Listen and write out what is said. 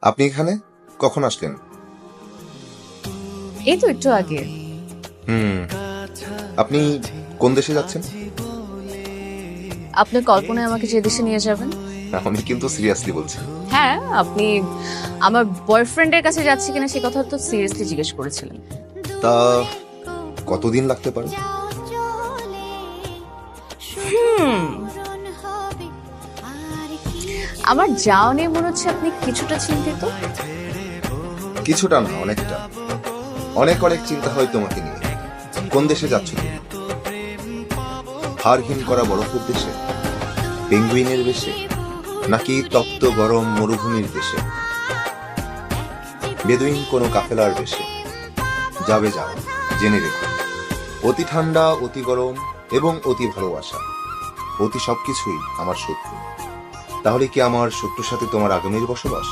আপনি এখানে কখন আসলেন? এই তো একটু আগে। হুম। আপনি কোন দেশে যাচ্ছেন? আপনি কল্পনায় আমাকে যে দেশে নিয়ে যাবেন? আমি কিন্তু সিরিয়াসলি বলছি। হ্যাঁ, আপনি আমার বয়ফ্রেন্ডের কাছে যাচ্ছি কিনা সে কথা তো সিরিয়াসলি জিজ্ঞেস করেছিলেন। তা কতদিন লাগতে পারে? আমার যাওয়া নিয়ে মনে হচ্ছে আপনি কিছুটা চিন্তিত। কিছুটা না, অনেকটা। অনেক অনেক চিন্তা হয় তোমাকে নিয়ে। কোন দেশে যাচ্ছ তুমি? হাড় হিম করা বরফের দেশে, পেঙ্গুইনের দেশে, নাকি তপ্ত গরম মরুভূমির দেশে, বেদুইন কোনো কাফেলার দেশে? যাবে যাও, জেনে রেখো, অতি ঠান্ডা, অতি গরম এবং অতি ভালোবাসা, অতি সবকিছুই আমার শত্রু। তাহলে কি আমার শত্রুর সাথে তোমার আগুনের বসবাস?